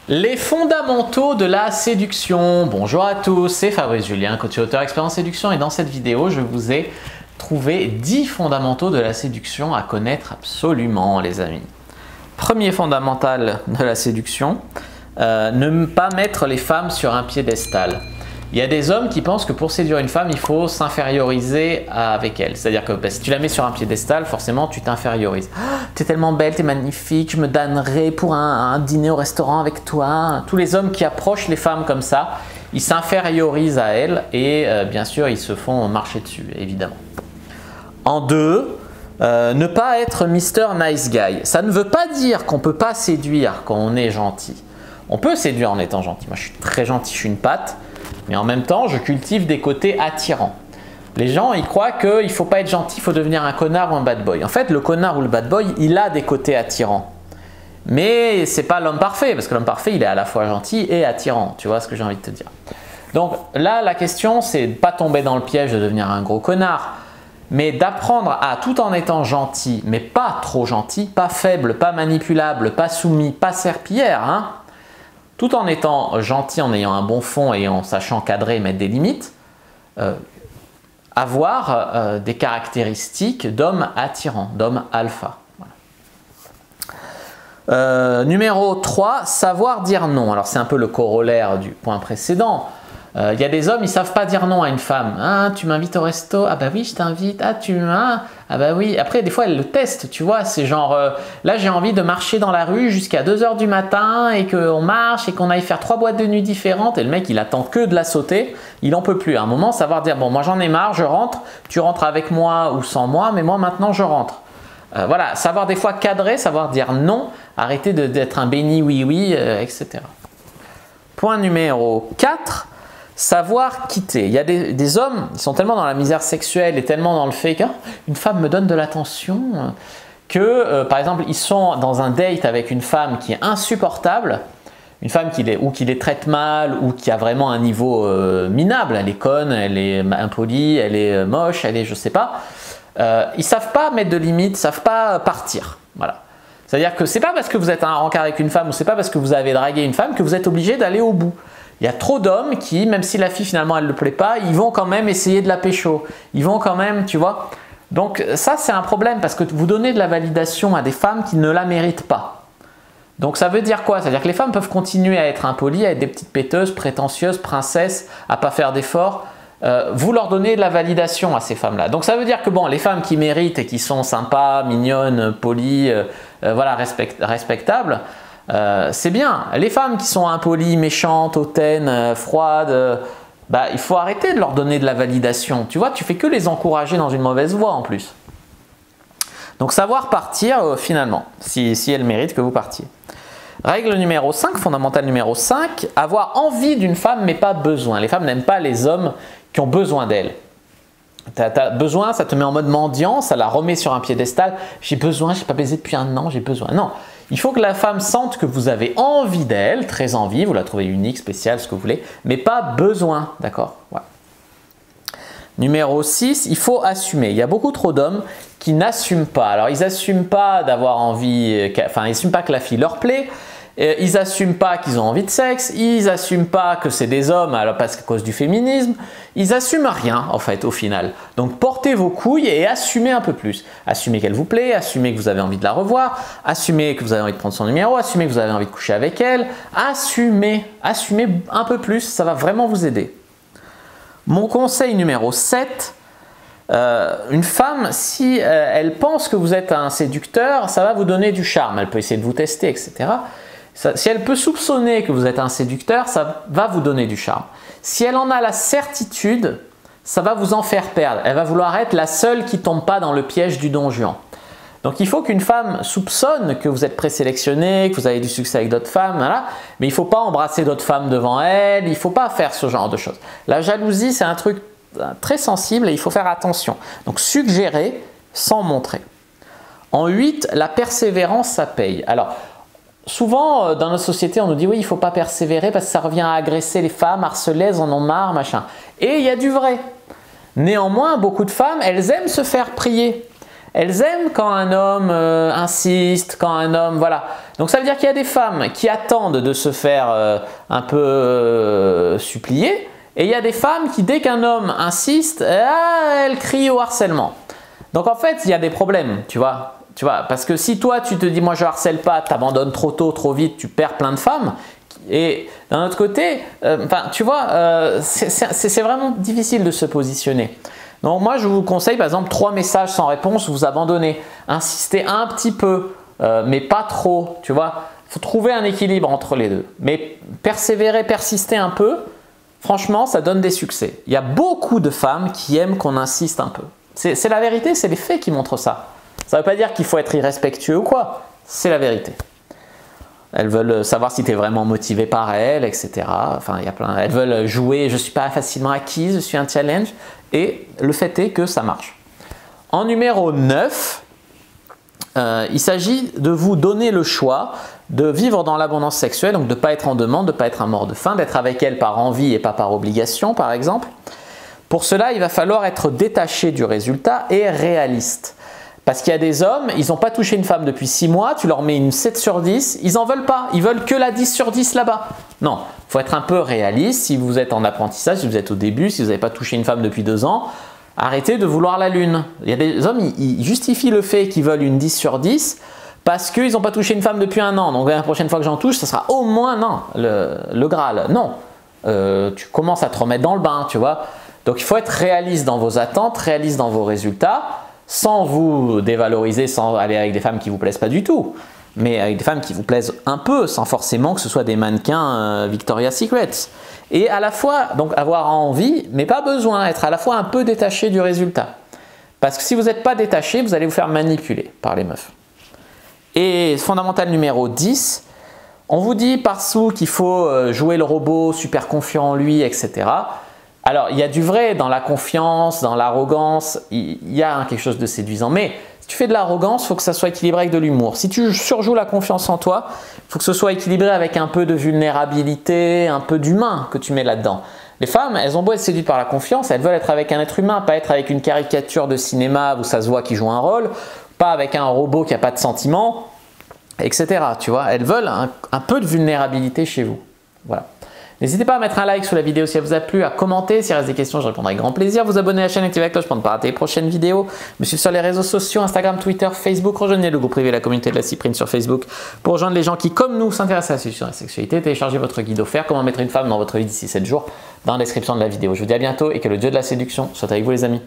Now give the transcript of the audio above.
Les fondamentaux de la séduction. Bonjour à tous, c'est Fabrice Julien, coach et auteur expert en séduction, et dans cette vidéo, je vous ai trouvé 10 fondamentaux de la séduction à connaître absolument, les amis. Premier fondamental de la séduction, ne pas mettre les femmes sur un piédestal. Il y a des hommes qui pensent que pour séduire une femme, il faut s'inférioriser avec elle. C'est-à-dire que si tu la mets sur un piédestal, forcément, tu t'infériorises. Oh, tu es tellement belle, tu es magnifique, je me damnerais pour un dîner au restaurant avec toi. Tous les hommes qui approchent les femmes comme ça, ils s'infériorisent à elles et bien sûr, ils se font marcher dessus, évidemment. En deux, ne pas être Mr. Nice Guy. Ça ne veut pas dire qu'on ne peut pas séduire quand on est gentil. On peut séduire en étant gentil. Moi, je suis très gentil, je suis une patte. Mais en même temps, je cultive des côtés attirants. Les gens, ils croient qu'il ne faut pas être gentil, il faut devenir un connard ou un bad boy. En fait, le connard ou le bad boy, il a des côtés attirants. Mais ce n'est pas l'homme parfait, parce que l'homme parfait, il est à la fois gentil et attirant. Tu vois ce que j'ai envie de te dire. Donc là, la question, c'est de ne pas tomber dans le piège de devenir un gros connard, mais d'apprendre à, tout en étant gentil, mais pas trop gentil, pas faible, pas manipulable, pas soumis, pas serpillière, hein, tout en étant gentil, en ayant un bon fond et en sachant cadrer et mettre des limites, avoir des caractéristiques d'homme attirant, d'homme alpha. Voilà. Numéro 3, savoir dire non. Alors c'est un peu le corollaire du point précédent. Il y a des hommes, ils ne savent pas dire non à une femme. Ah, tu m'invites au resto? Ah bah oui, je t'invite. Ah, ah bah oui. Après, des fois, elles le testent, tu vois. C'est genre, là, j'ai envie de marcher dans la rue jusqu'à 2 h du matin et qu'on marche et qu'on aille faire 3 boîtes de nuit différentes. Et le mec, il attend que de la sauter. Il n'en peut plus. À un moment, savoir dire, bon, moi, j'en ai marre, je rentre. Tu rentres avec moi ou sans moi, mais moi, maintenant, je rentre. Voilà, savoir des fois cadrer, savoir dire non, arrêter d'être un béni oui-oui, etc. Point numéro 4. Savoir quitter. Il y a des hommes, ils sont tellement dans la misère sexuelle et tellement dans le fait qu'une femme me donne de l'attention que, par exemple, ils sont dans un date avec une femme qui est insupportable, une femme qui les traite mal ou qui a vraiment un niveau minable, elle est conne, elle est impolie, elle est moche, elle est je sais pas. Ils ne savent pas mettre de limites, ils ne savent pas partir. Voilà. C'est-à-dire que c'est pas parce que vous êtes à un rencard avec une femme ou c'est pas parce que vous avez dragué une femme que vous êtes obligé d'aller au bout. Il y a trop d'hommes qui, même si la fille finalement elle ne le plaît pas, ils vont quand même essayer de la pécho. Ils vont quand même, tu vois. Donc ça c'est un problème parce que vous donnez de la validation à des femmes qui ne la méritent pas. Donc ça veut dire quoi? Ça veut dire que les femmes peuvent continuer à être impolies, à être des petites péteuses, prétentieuses, princesses, à ne pas faire d'efforts. Vous leur donnez de la validation à ces femmes-là. Donc ça veut dire que bon, les femmes qui méritent et qui sont sympas, mignonnes, polies, voilà, respectables, c'est bien. Les femmes qui sont impolies, méchantes, hautaines, froides, bah, il faut arrêter de leur donner de la validation. Tu vois, tu fais que les encourager dans une mauvaise voie en plus. Donc savoir partir finalement, si elles méritent que vous partiez. Règle numéro 5, fondamentale numéro 5, avoir envie d'une femme mais pas besoin. Les femmes n'aiment pas les hommes qui ont besoin d'elles. Tu as besoin, ça te met en mode mendiant, ça la remet sur un piédestal. J'ai besoin, je n'ai pas baisé depuis un an, j'ai besoin. Non, il faut que la femme sente que vous avez envie d'elle, très envie, vous la trouvez unique, spéciale, ce que vous voulez, mais pas besoin, d'accord? Ouais. Numéro 6, il faut assumer. Il y a beaucoup trop d'hommes qui n'assument pas. Alors, ils n'assument pas d'avoir envie, enfin, ils n'assument pas que la fille leur plaît. Ils n'assument pas qu'ils ont envie de sexe, ils n'assument pas que c'est des hommes alors parce qu'à cause du féminisme, ils n'assument rien en fait au final. Donc portez vos couilles et assumez un peu plus. Assumez qu'elle vous plaît, assumez que vous avez envie de la revoir, assumez que vous avez envie de prendre son numéro, assumez que vous avez envie de coucher avec elle, assumez un peu plus, ça va vraiment vous aider. Mon conseil numéro 7, une femme, si elle pense que vous êtes un séducteur, ça va vous donner du charme, elle peut essayer de vous tester, etc. Si elle peut soupçonner que vous êtes un séducteur, ça va vous donner du charme. Si elle en a la certitude, ça va vous en faire perdre. Elle va vouloir être la seule qui ne tombe pas dans le piège du Don Juan. Donc il faut qu'une femme soupçonne que vous êtes présélectionné, que vous avez du succès avec d'autres femmes, voilà. Mais il ne faut pas embrasser d'autres femmes devant elle, il ne faut pas faire ce genre de choses. La jalousie, c'est un truc très sensible et il faut faire attention. Donc suggérer sans montrer. En 8, la persévérance, ça paye. Alors, souvent, dans notre société, on nous dit oui, il ne faut pas persévérer parce que ça revient à agresser les femmes, harceler, elles en ont marre, machin. Et il y a du vrai. Néanmoins, beaucoup de femmes, elles aiment se faire prier. elles aiment quand un homme insiste, quand un homme… Voilà. Donc ça veut dire qu'il y a des femmes qui attendent de se faire un peu supplier, et il y a des femmes qui, dès qu'un homme insiste, elles crient au harcèlement. Donc en fait, il y a des problèmes, tu vois. Parce que si toi, tu te dis « moi je harcèle pas », tu abandonnes trop tôt, trop vite, tu perds plein de femmes. Et d'un autre côté, tu vois, c'est vraiment difficile de se positionner. Donc moi, je vous conseille par exemple 3 messages sans réponse, vous abandonnez. Insistez un petit peu, mais pas trop, tu vois. Il faut trouver un équilibre entre les deux. Mais persévérer, persister un peu, franchement, ça donne des succès. Il y a beaucoup de femmes qui aiment qu'on insiste un peu. C'est la vérité, c'est les faits qui montrent ça. Ça ne veut pas dire qu'il faut être irrespectueux ou quoi, c'est la vérité. Elles veulent savoir si tu es vraiment motivé par elles, etc. Enfin, il y a plein. Elles veulent jouer, je ne suis pas facilement acquise, je suis un challenge. Et le fait est que ça marche. En numéro 9, il s'agit de vous donner le choix de vivre dans l'abondance sexuelle, donc de ne pas être en demande, de ne pas être un mort de faim, d'être avec elle par envie et pas par obligation, par exemple. Pour cela, il va falloir être détaché du résultat et réaliste. Parce qu'il y a des hommes, ils n'ont pas touché une femme depuis 6 mois, tu leur mets une 7 sur 10, ils n'en veulent pas, ils veulent que la 10 sur 10 là-bas. Non, il faut être un peu réaliste. Si vous êtes en apprentissage, si vous êtes au début, si vous n'avez pas touché une femme depuis 2 ans, arrêtez de vouloir la lune. Il y a des hommes, ils justifient le fait qu'ils veulent une 10 sur 10 parce qu'ils n'ont pas touché une femme depuis 1 an. Donc la prochaine fois que j'en touche, ça sera au moins non, le Graal. Non, tu commences à te remettre dans le bain, tu vois. Donc il faut être réaliste dans vos attentes, réaliste dans vos résultats, sans vous dévaloriser, sans aller avec des femmes qui ne vous plaisent pas du tout, mais avec des femmes qui vous plaisent un peu, sans forcément que ce soit des mannequins Victoria's Secret. Et à la fois, donc avoir envie, mais pas besoin, être à la fois un peu détaché du résultat. Parce que si vous n'êtes pas détaché, vous allez vous faire manipuler par les meufs. Et fondamental numéro 10, on vous dit partout qu'il faut jouer le robot, super confiant en lui, etc. Alors, il y a du vrai dans la confiance, dans l'arrogance, il y a quelque chose de séduisant. Mais si tu fais de l'arrogance, il faut que ça soit équilibré avec de l'humour. Si tu surjoues la confiance en toi, il faut que ce soit équilibré avec un peu de vulnérabilité, un peu d'humain que tu mets là-dedans. Les femmes, elles ont beau être séduites par la confiance, elles veulent être avec un être humain, pas être avec une caricature de cinéma où ça se voit qu'il joue un rôle, pas avec un robot qui n'a pas de sentiments, etc. Tu vois, elles veulent un peu de vulnérabilité chez vous. Voilà. N'hésitez pas à mettre un like sous la vidéo si elle vous a plu, à commenter, s'il reste des questions, je répondrai avec grand plaisir. Vous abonner à la chaîne, activez la cloche pour ne pas rater les prochaines vidéos. Me suivre sur les réseaux sociaux, Instagram, Twitter, Facebook. Rejoignez le groupe privé La Communauté de la Cyprine sur Facebook pour rejoindre les gens qui, comme nous, s'intéressent à la séduction et à la sexualité. Téléchargez votre guide offert, comment mettre une femme dans votre vie d'ici 7 jours, dans la description de la vidéo. Je vous dis à bientôt et que le dieu de la séduction soit avec vous les amis.